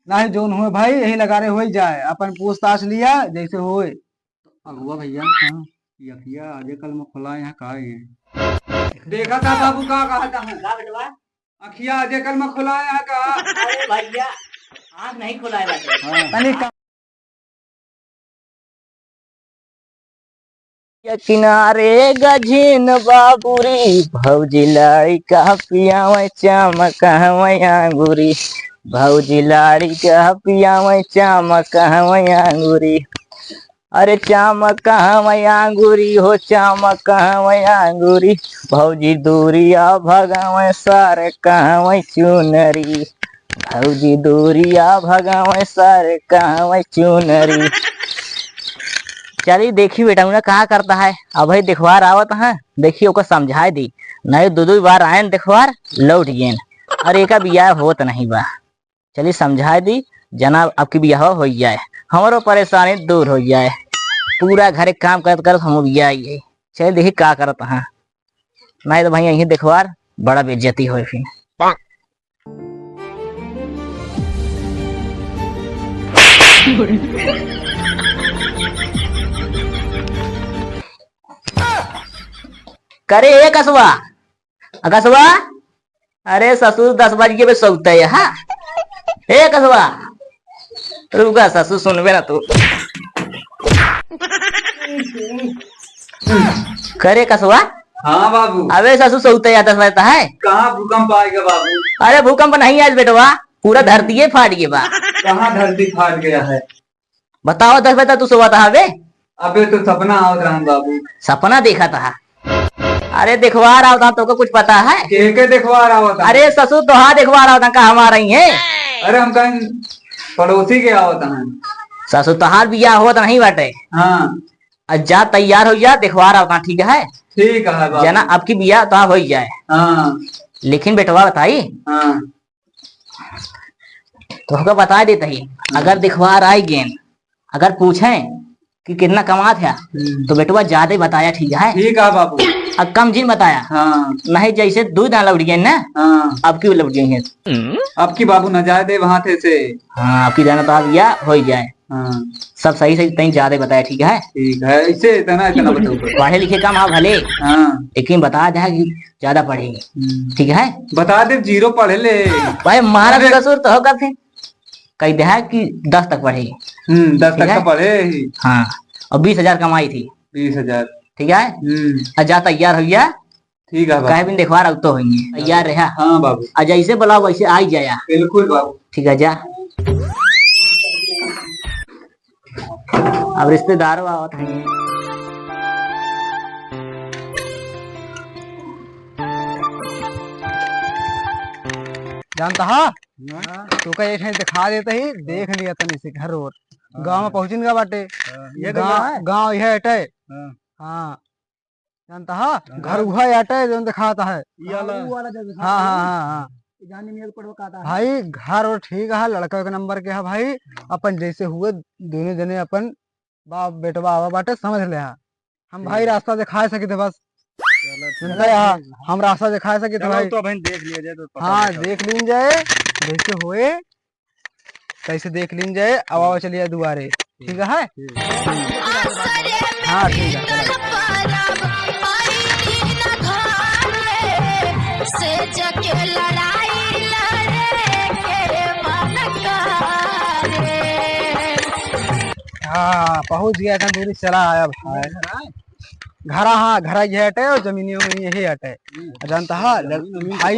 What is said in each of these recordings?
नहीं जोन हुए भाई यही लगा रहे हो जाए अपन पूछताछ लिया जैसे होए। अगुआ भैया, हाँ। ये अखिया आजे कल में खुला यहाँ का है। देखा था बाबू का कहा था है? का बेटवा? अखिया आजे कल में खुला है यहाँ का। अरे भैया, आँख नहीं खुलाए बाटे। हाँ। तनी या किनारे गझिन बाबूरी भौजी लाड़ी का पियावे चमक अंगूरी। भौजी लाड़ी का पियावे चमक अंगूरी। अरे चमक अंगूरी हो चमक अंगूरी। भौजी दूरिया भगावे सारे कहवे चुनरी। भौजी दूरिया भगावे सारे कहवे चुनरी। चलिए देखी बेटा उन्हें कहा करता है। अब भाई दिखवार आवत है, देखिए ओको समझाए दी। नहीं दो दो बार आए दिखवार लौट गए। अरे एक बियाह होत नहीं बा। चलिए समझाए दी जना अब की बियाह हो जाए, हमारो परेशानी दूर हो जाए। पूरा घर काम करत करत हम बिया आई। चलिए देखी का करता है। नहीं तो भाई यही दिखवार बड़ा बेइज्जती हो फिर। करे ए कसवा कसवा। अरे ससुर 10 बजे पे सोता है। हाँ ए कसवा, रुका ससुर सुनबे ना तू। करे कसवा। हाँ बाबू। अबे ससुर सोता है 10 बजे है। कहाँ भूकंप आएगा बाबू? अरे भूकंप नहीं आज बेटवा, पूरा धरती फाट गया बा। कहाँ धरती फाट गया है? बताओ 10 बजे तू सोता था बे। अबे तो सपना आवत रहा बाबू। सपना देखा था? अरे दिखवा रहा था तो कुछ पता है? के दिखवा रहा होता? अरे ससुर तो हाँ दिखवा रहा था कहाँ आ रही है। अरे हम कहीं पड़ोसी के आवत हैं। ससुर तो हार बिया हो तो नहीं बाटे। हाँ जा तैयार हो जा दिखवा रहा था। ठीक है ठीक है बाबू। जना अब की बिया तो हो जाए। हाँ लेकिन बेटवा बताई हाँ। तो हमको बता देता ही। अगर दिखवा रहा है गेम, अगर पूछे कि कितना कमा था तो बेटवा ज्यादा बताया। ठीक है ठीक है बाबू। अब कम जिन बताया। हाँ नहीं जैसे दूध ना लौट गए ना, हाँ। अब की लौट गई है। अब की बाबू न जाए दे वहां थे से। हाँ आपकी जाना तो अब या हो ही जाए। हाँ सब सही सही तई ज्यादा बताया। ठीक है ठीक है, ऐसे इतना इतना बताओ। पढ़े लिखे कम हाँ भले, हाँ लेकिन बता दे कि ज्यादा पढ़ेंगे। ठीक है बता दे जीरो पढ़े ले। भाई महाराज कसूर तो होगा फिर। कही दे कि 10 तक पढ़ेगी। 10 ठीक तक है? का पढ़े ही। हाँ और 20,000 कमाई थी। 20,000। ठीक है जा तैयार हो गया। ठीक है कहे बाबू। भी देखवा रहा तो होंगे तैयार रहा। हाँ बाबू जैसे बुलाओ वैसे आ ही जाया। बिल्कुल बाबू। ठीक है जा। अब रिश्तेदारों आवत हैं। जानता हा तो का एक दिखा देते ही देख लिया तनी से घर और गांव में पहुंचिन गा बाटे। ये गांव यह अटे। हाँ। हाँ जानता हा घर हुआ अटे जो दिखाता है। हाँ हाँ हाँ हाँ भाई घर और ठीक है लड़का के नंबर के है भाई। अपन जैसे हुए दोनों जने अपन बाप बेटवा आवा बाटे समझ ले। हम भाई रास्ता दिखा सके थे बस। हम रास्ता दिखा सके थे भाई। तो भाई देख लिया जाए तो पता हाँ नहीं देख लीन जाए जैसे होए कैसे देख लीन जाए। अब आओ चलिए दुआरे। ठीक है हाँ ठीक है चलो। हाँ पहुंच गया था दूरी चला आया भाई। घर हाँ घर ये हटे और जमीनी वमीनी यही हटे। जानता है भाई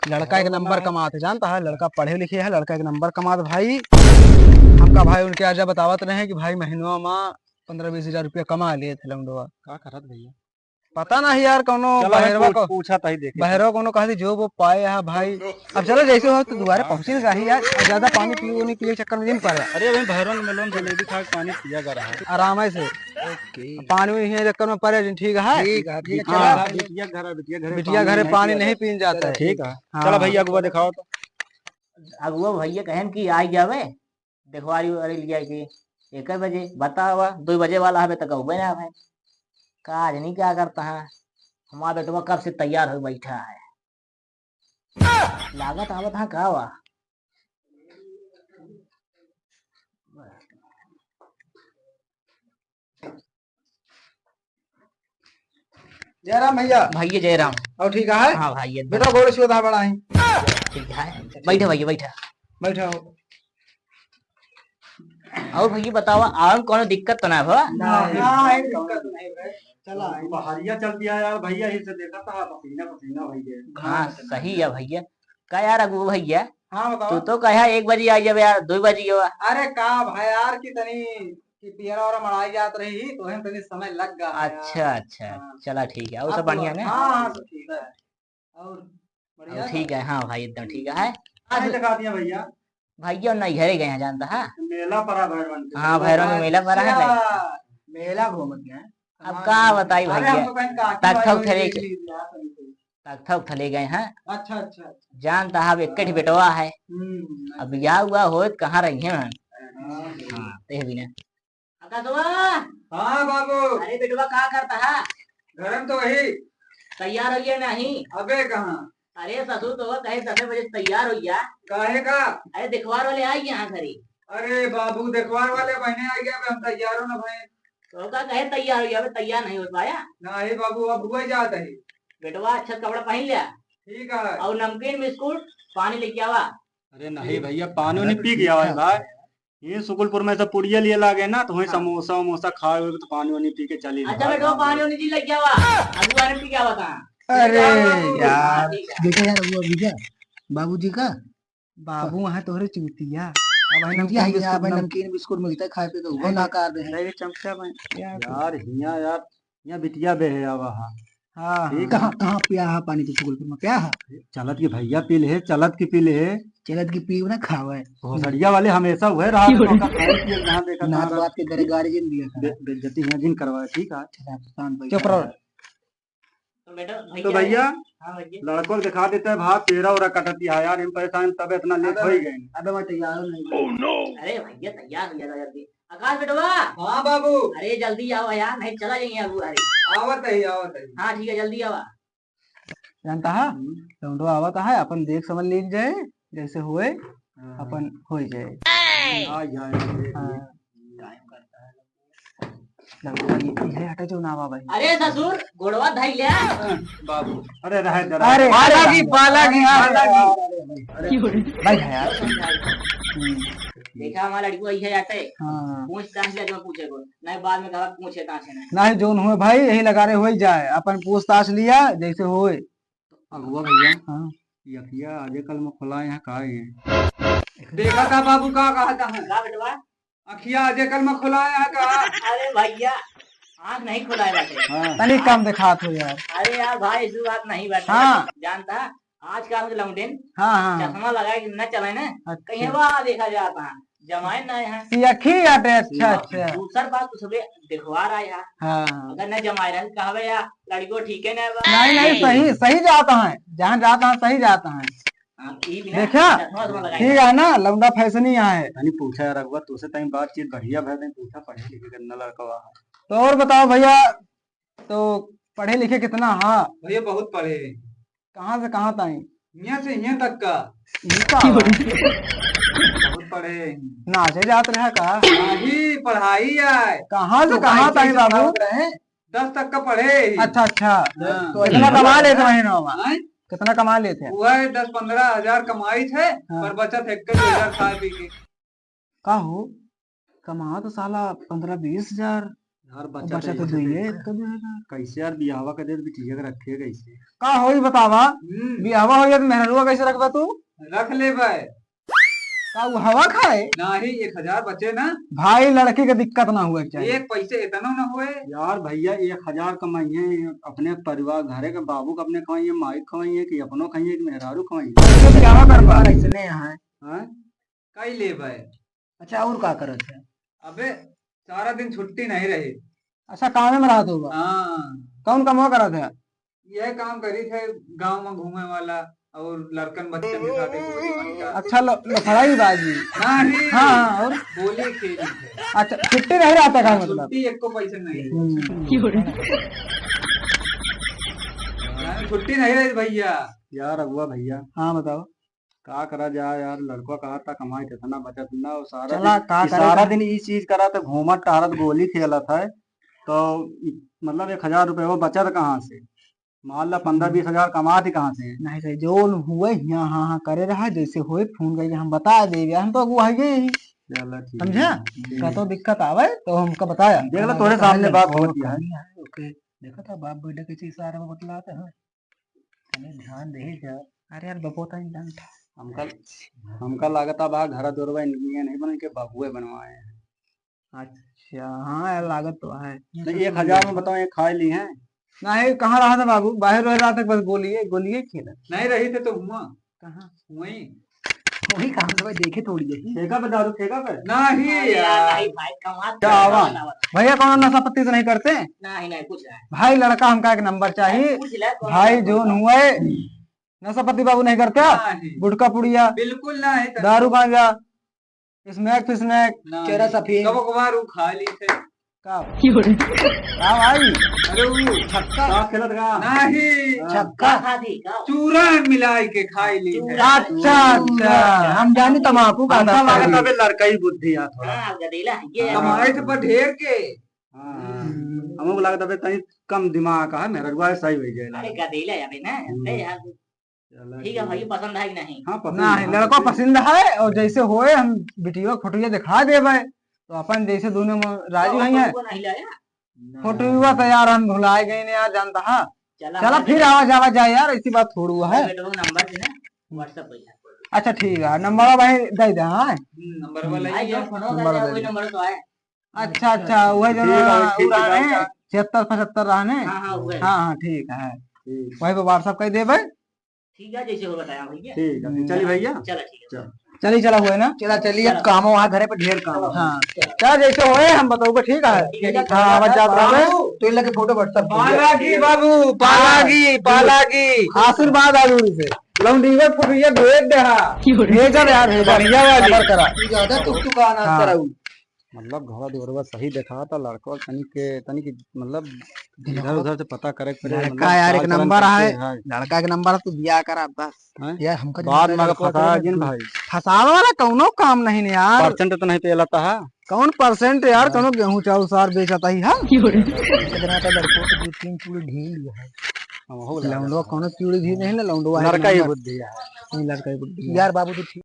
लड़का एक नंबर कमाते। जानता है लड़का पढ़े लिखे है लड़का एक नंबर कमाते भाई। हमका भाई उनके आजा बतावत रहे कि भाई महीनों में 15-20 हजार रुपया कमा लिए थे लंगड़वा। का करत भैया। पता नहीं यार कौनो चलो बहरवा को पूछा था ही देखे। बहरवा कौनो कहा जो वो पाए है भाई। अब चलो जैसे हो तो दोबारा पहुंची ही यार। ज्यादा पानी पियो नहीं पिए चक्कर में नहीं पड़ रहा। अरे भाई भैरन मेलोन जलेबी खा के पानी पिया कर रहा है। आराम से पानी में नहीं चक्कर में पड़े। ठीक है बिटिया घरे पानी नहीं पीन जाता है। ठीक है हाँ। चलो भैया अगुआ दिखाओ तो। अगुआ भैया कहन की आई जावे देखवारी वारी लिया के 1 बजे बता हुआ 2 बजे वाला हमें तक हुए ना भाई। काज नहीं क्या करता है हमारा बेटवा कब से तैयार हो बैठा है। लागत आवत हाँ का हुआ जयराम भैया। भैया जयराम। और ठीक है? हाँ भाई एकदम बेटा गोड़ शोधा बड़ा है। ठीक है। बैठा भैया बैठा। बैठा हो। और भैया बताओ आम कोनो दिक्कत तो ना भा? नहीं दिक्कत नहीं भाई। चला पहाड़िया चल दिया यार भैया, ही से देखा था पसीना पसीना भैया। हाँ सही है भैया। का यार अगू भैया हाँ तू बताओ। तो कहा 1 बजे आई जब यार 2 बजे हुआ। अरे का भाई यार की तनी कि पियरा और मड़ाई जात रही तो हम तनी समय लग गया है यार। अच्छा अच्छा हाँ। चला ठीक है। और सब आप बढ़िया ना? हाँ हाँ सब ठीक है। और बढ़िया और ठीक है। हाँ भाई एकदम ठीक है। आज दिखा दिया भैया, भैया नहीं घरे गए हैं जानता है। मेला पड़ा भैरवन के। हाँ भैरव में मेला पड़ा है। अच्छा, मेला घूम गए। अब का बताई अरे भैया हम तो कहीं काकी तख्ता भाई उठा ले देख ली यार तनी तो। तख्ता उठा ले गए हैं। अच्छा अच्छा अच्छा। जानता है अब एक बेटवा है। अब ब्याह हुआ हो तो कहाँ रही है। हाँ ते भी ना। आकाशवा हाँ बाबू, अरे बेटवा क्या करता है? गरम तो वही। तैयार होइए नहीं? अबे कहाँ? अरे ससुर तो कहे 10 बजे तैयार हो गया। काहे का? अरे दिखवार वाले आई यहाँ घरे। अरे बाबू देखवार वाले बहने आ गया, हम तैयार हो ना भाई। तो का कहे तैयार हो गया, अबे तैयार नहीं हो पाया। नहीं बाबू, अब हुआ जाता है। बेटवा अच्छा कपड़ा पहन लिया ठीक है। और नमकीन बिस्कुट पानी लेके आवा। अरे नहीं भैया, पानी नहीं पी गया है भाई। ये सुकुलपुर में सब पुड़िया लिए लागे ना, तो वही समोसा वमोसा खा तो पानी वानी पी के चली। अच्छा बेटवा पानी वानी जी लेके आवा। अभी बारे में पी के आवा कहाँ? अरे यार देखो यार वो विजय बाबूजी का बाबू वहाँ तोहरे चूतिया अब है नमकीन बिस्कुट मिलता है खाए पे तो वो ना कर दे नहीं चमचा भाई यार, हिया बिटिया बे है अब। हाँ ठीक कहाँ कहाँ पिया है पानी तो सुकुलपुर में पिया है। चलत की भैया पी ले, चलत की पी ले। चलत की पी ना खावे भोसड़िया वाले हमेशा हुए रहा जहाँ देखा ना तो आपके घर गार्जियन दिया था बेइज्जती है जिन करवाया। ठीक है चुप रहो। तो बेटा तो भैया हाँ भैया लड़कों को दिखा देता है भात तेरा और कटती है यार, हम परेशान तब इतना लेट हो ही गए। अबे मैं तैयार नहीं। अरे भैया तैयार हो जाता जल्दी। आकाश बेटवा हाँ बाबू, अरे जल्दी आओ यार नहीं चला जाएंगे अबू। अरे आवत है आवत है। हाँ ठीक है जल्दी आवा। जानता है लौंडो आवत है अपन देख समझ लीज जाए जैसे हुए अपन हो जाए। आ जाए ये हटा जो नावा भाई। अरे ससुर गोड़वा धाई लिया। बाबू अरे रहे जरा। अरे पालागी पालागी भाई है यार। देखा हमारा लड़की वही है आटे हाँ पूछ ताछ ले पूछे को नहीं बाद में कहा पूछे कहाँ से नहीं। नहीं जोन हुए भाई यही लगा रहे हो जाए अपन पूछताछ लिया जैसे हुए। अगुआ भैया हाँ यकिया आजे कल में खुला यहाँ का है देखा था बाबू का कहा था का बेटवा अखिया आजे कल में खुला यहाँ का। अरे भैया आँख नहीं खुलाए बैठे। हाँ तनी कम दिखात हो यार। अरे यार भाई इस बात नहीं बैठे। हाँ। जानता है आज का मुझे लौंडेन हाँ हाँ चश्मा लगाए न चले ना कहीं अच्छा वहाँ देखा जाता है जमाए न है। ये अखी आटे अच्छा अच्छा दूसर बात तो सबे दिखवार आया है हाँ अगर न जमाए रहे कहवे या लड़को ठीक है ना नहीं नहीं सही सही जाता है जहाँ जाता है सही जाता है। देखा ठीक है ना लौंडा फैशन ही यहाँ है। तनी पूछा यार अगुआ तुझसे तनी बातचीत बढ़िया भैया पूछा पढ़े लिखे करना लड़का है। तो और बताओ भैया तो पढ़े लिखे कितना? हाँ भैया बहुत पढ़े, कहाँ से कहाँ तक? यहाँ से यहाँ तक का बहुत पढ़े। नाचे जात रहा का नहीं पढ़ाई है। कहाँ से कहाँ तक बाबू? 10 तक का पढ़े। अच्छा अच्छा हाँ। तो इतना कमा लेते महीनों में? हैं? कितना कमा लेते हैं? हुआ है 10-15 हजार कमाई थे हाँ। पर बचत 1,000 खाए पी के। का हो कमा तो साला 15-20 हजार यार बचत है। दुइये कैसे यार बियाहवा का देर बिटिया के रखे कैसे? का हो ही बतावा बियाहवा हो तो मेहरुआ कैसे रखबा तू? रख ले भाई का वो हवा खाए? नहीं 1,000 बचे ना भाई लड़की का दिक्कत ना हुआ चाहिए। एक पैसे इतना ना हुए यार भैया। 1,000 कमाइए अपने परिवार घरे के बाबू का अपने कमाइए माई खवाइए कि अपनों खाइए कि मेहरारू खवाइए। बियाहवा करवा ऐसने यहाँ हाँ कई ले भाई। अच्छा और का करत है? अबे सारा दिन छुट्टी नहीं रही। अच्छा काम में रहा तो हाँ कौन कमा करत है? यह काम करी थे गांव में घूमे वाला और लड़कन बच्चन के साथ गोली बन का। अच्छा लफड़ाई बाजी। नहीं हाँ और गोली खेली थे। अच्छा छुट्टी नहीं रहता का मतलब? छुट्टी एक को पैसे नहीं छुट्टी नहीं रही भैया। यार अगुआ भैया हाँ बताओ। का करा जाए यार, लड़का कहा था कमाई कितना बचत ना, और चला का सारा करेगा। दिन इस चीज करा था, घूमत टहरत गोली खेलत है। तो मतलब 1,000 रुपये वो बचत कहाँ से, मान ला 15-20 हजार कमा थी कहाँ से। नहीं सही जो हुए यहाँ हाँ हाँ करे रहा, जैसे होए फोन करके हम बता देंगे, हम तो अगुआ है ही। चलो ठीक समझा है, ठीक का है। तो दिक्कत आवे तो हमका बताया। देख लो तोरे सामने बात होती है। ओके देखा था बाप बेटा के चीज सारा बतलाते हैं, हमें ध्यान दे जा। अरे यार बपोता ही जान था। हमका हमका लागत बा घर दोरवा इनकी नहीं बन के बबुए बनवाए हैं। अच्छा हाँ यार लागत तो है। नहीं 1,000 में बताओ ये खा ली है। नहीं कहाँ रहा था बाबू, बाहर रह रहा था, बस गोलिए गोलिए खेला। नहीं रही थे तो हुआ कहाँ वही वही काम तो भाई देखे थोड़ी यही। ठेका पे दारू ठेका पे नहीं नहीं यार, नहीं भाई कमा क्या आवा? भैया कौन नशा पत्ती तो नहीं करते? नहीं नहीं कुछ नहीं भाई लड़का हमका एक नंबर चाहिए। पूछ ले कौन भाई सा जो कौन सा। हुए नशा पत्ती बाबू नहीं करते आप? गुटखा पुड़िया बिल्कुल नहीं दारू गांजा स्नैक फिस्नैक चेहरा सफेद कबो कबार खा ली थे। का का भाई अरे वो छक्का खेलत का नहीं छक्का खा दी का चूरा मिलाई के खाई ली थे। अच्छा अच्छा हम जाने तम्बाकू का हमका नशा लागत है। अबे लड़का ही बुद्धि आ थोड़ा। हाँ गदेला है ये कमाई से पर ढेर के हमको लागत अबे तनी कम दिमाग का है, मेरा रुआ सही हो जाएगा। अरे गदेला है अबे ना अरे यार ठीक है भाई पसंद है कि नहीं हाँ पसंद नहीं लड़को पसंद है, और जैसे होए हम वीडियो फोटो दिखा देवे तो अपन जैसे दोनों में राजी नहीं है। को नहीं लाया फोटो तैयार हम भुलाए गए ने यार जानता है। चला चला फिर आवा जावा जाए यार, ऐसी बात थोड़ी हुआ है। बेटो नंबर दे ना व्हाट्सएप पे अच्छा ठीक है नंबर भाई दे दे। हाँ नंबर वाला भाई जो फोन कर वही नंबर तो है अच्छा अच्छा वही जो ठीक है, रहे 76-75 रहने। हाँ हाँ वो है हाँ हाँ ठीक है ठीक वही पे व्हाट्सएप कर देवे। ठीक है जैसे हो बताया भैया है चलिए भैया चलो ठीक है चली चला हुए ना चला चलिए अब काम वहाँ घरे पे ढेर काम है। हाँ क्या जैसे होए हम बताओगे ठीक है। हाँ आवाज जात रहे तो इन लगे फोटो व्हाट्सएप पालागी बाबू पालागी आशीर्वाद आलू से लौंडीवर पुटिया भेज दे। हाँ भेजा यार भेजा बढ़िया वाली करा ज्यादा तुक तुका ना कराऊ। मतलब घोड़ा दोरवा सही देखा था लड़का तनी की मतलब इधर उधर से पता करे लड़का यार एक नंबर है, लड़का एक नंबर तू दिया करा बस यार हमका बाद में फंसा जिन भाई फसावे वाला कौनो काम नहीं है यार। परसेंट तो नहीं पे लाता है कौन परसेंट यार कौनो गेहूं चावल सार बेचता ही है। लड़कों को 2-3 चूड़ी ढील है लौंडवा कौनो चूड़ी ढील नहीं ना लौंडवा लड़का ही बुद्धि है लड़का ही बुद्धि यार बाबू तो ठीक